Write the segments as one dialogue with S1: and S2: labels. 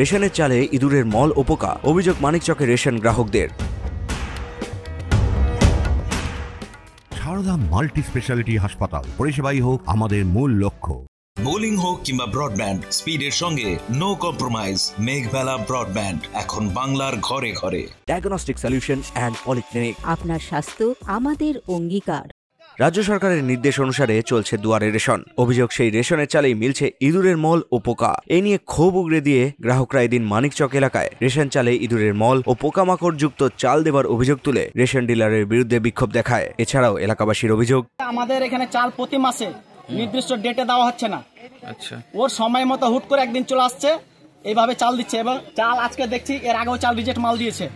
S1: রেশনের চালে ইঁদুরের মল ও পোকা, অভিযোগ মানিকচকের রেশন গ্রাহকদের।
S2: সারদা মাল্টি স্পেশালিটি হাসপাতাল, পরিষেবাই হোক আমাদের মূল লক্ষ্য।
S3: বোলিং হোক কিংবা ব্রডব্যান্ড, স্পিডের সঙ্গে নো কম্প্রোমাইজ। মেঘবেলা ব্রডব্যান্ড এখন বাংলার ঘরে ঘরে।
S1: Diagnostic solution and polyclinic.
S4: আপনার স্বাস্থ্য আমাদের অঙ্গীকার।
S1: রাজ্য সরকারের নির্দেশ অনুসারে চলছে দুয়ারে রেশন। অভিযোগ, সেই রেশনের চালেই মিলছে ইঁদুরের মল ও পোকা। এ নিয়ে ক্ষোভ উগরে দিয়ে গ্রাহকরা এদিন মানিকচক এলাকায় রেশন চালে ইঁদুরের মল ও পোকামাকড় যুক্ত চাল দেবার অভিযোগ তুলে রেশন ডিলারের বিরুদ্ধে বিক্ষোভ দেখায়। এছাড়াও এলাকাবাসীর অভিযোগ,
S5: আমাদের এখানে চাল প্রতি মাসে নির্দিষ্ট ডেটে দেওয়া হচ্ছে না।
S6: আচ্ছা,
S5: ওর সময় মতো হুট করে একদিন চলে আসছে, এইভাবে চাল দিচ্ছে। এবং চাল আজকে দেখছি এর আগেও চাল রিজেক্ট মাল দিয়েছে।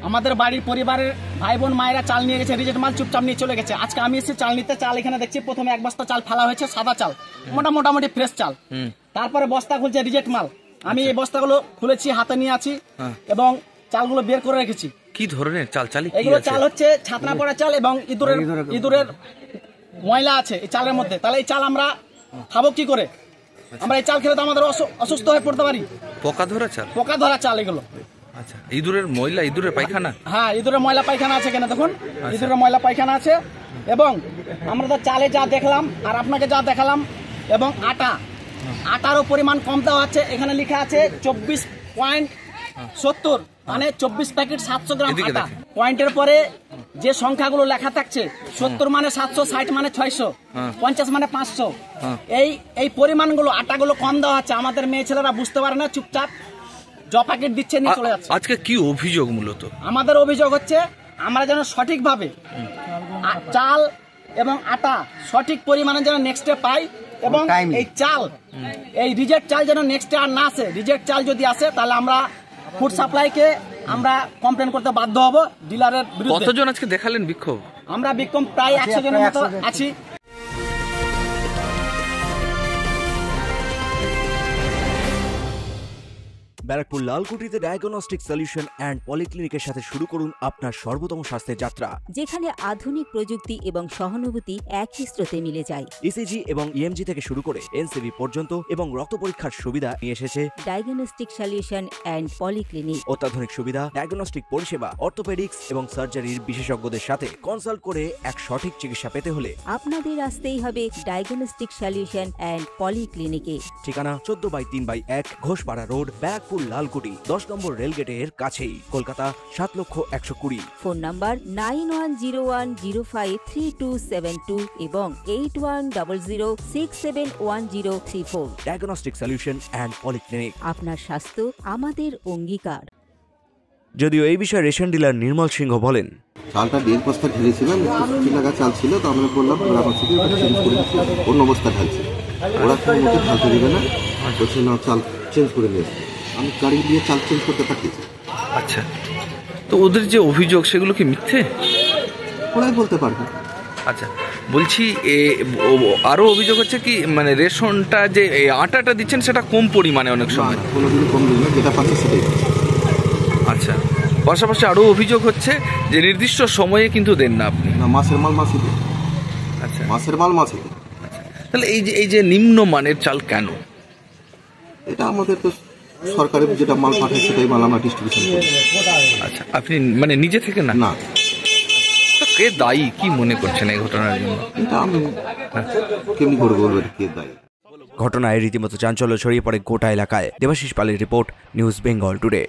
S5: আমাদের বাড়ির পরিবারের ভাই বোন মায়েরা চাল নিয়ে গেছে, রিজেক্ট মাল চুপচাপ নিয়ে চলে গেছে। আজকে আমি এসে চাল নিতে, চাল এখানে দেখছি প্রথমে এক বস্তা চাল ফেলা হয়েছে, সাদা চাল, মোটামুটি ফ্রেশ চাল। তারপরে বস্তা খুলছে রিজেক্ট মাল। আমি এই বস্তাগুলো খুলেছি, হাতে নিয়ে আছি এবং চালগুলো বের করে রেখেছি।
S6: কি ধরনের চাল?
S5: এগুলো চাল হচ্ছে ছাতনা পড়া চাল এবং ইঁদুরের ময়লা আছে এই চালের মধ্যে। তাহলে এই চাল আমরা খাবো কি করে? আমরা এই চাল খেলে তো আমাদের অসুস্থ হয়ে পড়তে পারি।
S6: পোকা ধরা চাল?
S5: পোকা ধরা চাল এগুলো।
S6: আচ্ছা, ইঁদুরের ময়লা, ইঁদুরের পায়খানা?
S5: হ্যাঁ, ইঁদুরের ময়লা পায়খানা আছে কেন দেখুন, ইঁদুরের ময়লা পায়খানা আছে। এবং আমরা তো চালে যা দেখলাম আর আপনাকে যা দেখালাম, এবং আটারও পরিমাণ কম দেওয়া হচ্ছে। এখানে লেখা আছে 24.70, মানে 24 প্যাকেট 700 গ্রাম আটা। পয়েন্টের পরে যে সংখ্যাগুলো লেখা থাকছে, 70 মানে 700, 60 মানে 600, 50 মানে 500, এই পরিমাণগুলো আটাগুলো কম দেওয়া হচ্ছে। আমাদের মেয়ে ছেলেরা বুঝতে পারে না, চুপচাপ জ প্যাকেট দিচ্ছে, নিয়ে চলে যাচ্ছে।
S6: আজকে কি অভিযোগ? মূলত আমাদের
S5: অভিযোগ হচ্ছে আমরা যেন সঠিকভাবে চাল এবং আটা সঠিক পরিমাণে যেন নেক্সটে পাই, এবং এই চাল, এই রিজেক্ট চাল যেন নেক্সটে আর না আসে। রিজেক্ট চাল যদি আসে তাহলে আমরা ফুড সাপ্লাইকে আমরা কমপ্লেন করতে বাধ্য হব ডিলারের বিরুদ্ধে।
S6: কতজন আজকে দেখালেন বিক্ষোভ?
S5: আমরা বিক্ষোভ প্রায় 100 জনের মতো আছি।
S1: ব্যারাকপুর লালকুটিতে ডায়াগনস্টিক সলিউশন অ্যান্ড পলিক্লিনিকের সাথে শুরু করুন আপনার সর্বোত্তম স্বাস্থ্যের যাত্রা,
S4: যেখানে আধুনিক প্রযুক্তি এবং সহানুভূতি একই স্রোতে মিলে যায়।
S1: ইসিজি এবং ইএমজি থেকে শুরু করে এনসিবি পর্যন্ত এবং রক্ত পরীক্ষার সুবিধা নিয়ে এসেছে
S4: ডায়াগনস্টিক সলিউশন অ্যান্ড পলিক্লিনিক।
S1: অত্যাধুনিক সুবিধা, ডায়াগনস্টিক পরিষেবা, অর্থোপেডিক্স এবং সার্জারির বিশেষজ্ঞদের সাথে কনসাল্ট করে এক সঠিক চিকিৎসা পেতে হলে
S4: আপনাদের আসতেই হবে ডায়াগনস্টিক সলিউশন অ্যান্ড পলিক্লিনিকে।
S1: ঠিকানা 14/3/1 ঘোষপাড়া রোড, ব্যারাকপুর লালকুটি, 10 নম্বর রেলগেটের কাছেই, কলকাতা 7,120,000।
S4: ফোন নাম্বার 9101053272 এবং 8100671034।
S1: Diagnostic solution and polyclinic.
S4: আপনার স্বাস্থ্য আমাদের অঙ্গীকার।
S1: যদিও এই বিষয়ে রেশন ডিলার নির্মল সিংহ বলেন,
S7: চালটা 1.5 বস্তা ঢেলেছিলাম, 50 টাকা চাল ছিল, তো আমরা বললাম গ্রামের থেকে চেঞ্জ করে দিচ্ছি, অন্য বস্তা ঢালছি। ওরা কোনো মতো ঢালতে দিবে না, বলছে না চাল চেঞ্জ করে নিয়েছে। আমি গাড়ি দিয়ে চাল চেঞ্জ করতে পাঠিয়েছি।
S6: আচ্ছা, তো ওদের যে অভিযোগ সেগুলো কি মিথ্যে?
S7: ওরাই বলতে পারবে।
S6: আচ্ছা, বলছি আরো অভিযোগ হচ্ছে কি, মানে রেশনটা যে আটাটা দিচ্ছেন সেটা কম পরিমাণে অনেক সময়।
S7: কোনোদিন কম দিন না, যেটা পাচ্ছে সেটাই।
S6: আচ্ছা, পাশাপাশি আরো অভিযোগ হচ্ছে যে নির্দিষ্ট সময়ে কিন্তু দেন না আপনি।
S7: না, মাসের মাল মাসে দেন।
S6: আচ্ছা,
S7: মাসের মাল মাসে দেন।
S6: তাহলে এই যে নিম্ন মানের চাল কেন?
S7: এটা আমাদের তো সরকারের যেটা মাল পাঠায় সেটাই মাল আমরা ডিস্ট্রিবিউশন করি।
S6: আচ্ছা, আপনি মানে নিজে থেকে না?
S7: না।
S6: তো কে দায়ী, কি মনে করছেন এই ঘটনার জন্য?
S7: এটা আমি কেমনি করে বলবো কে দায়ী।
S1: ঘটনায় রীতিমতো চাঞ্চল্য ছড়িয়ে পড়ে গোটা এলাকায়। দেবাশিস পালের রিপোর্ট, নিউজ বেঙ্গল টুডে।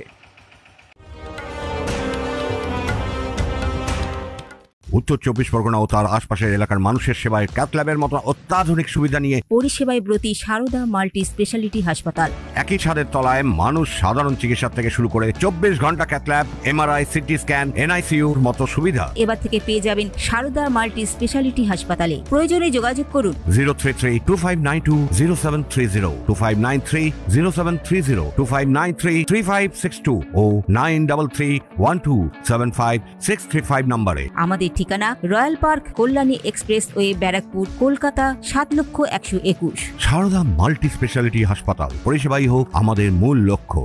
S2: উত্তর 24 পরগনা ও তার আশপাশের এলাকার মানুষের সেবায় ক্যাথ ল্যাবের মতো অত্যাধুনিক সুবিধা নিয়ে
S4: পরিষেবায় ব্রতী সারদা মাল্টি স্পেশালিটি হাসপাতাল।
S2: একই ছাদের তলায় মানুষ সাধারণ চিকিৎসা থেকে শুরু করে 24 ঘন্টা cath lab, MRI, CT scan, এনআইসিইউর মতো সুবিধা
S4: এবার থেকে পেয়ে যাবেন সারদা মাল্টি স্পেশালিটি হাসপাতালে। প্রয়োজনে যোগাযোগ করুন
S2: 033-2592-0730, 2593-0730, 2593-3562 ও 9331275635 নম্বরে।
S4: আমাদের ঠিকানা royal park, Kalyani expressway, Barrackpore, Kolkata 7,121,000।
S2: Sarada multi speciality হাসপাতাল, পরিষেবাই হোক আমাদের মূল লক্ষ্য।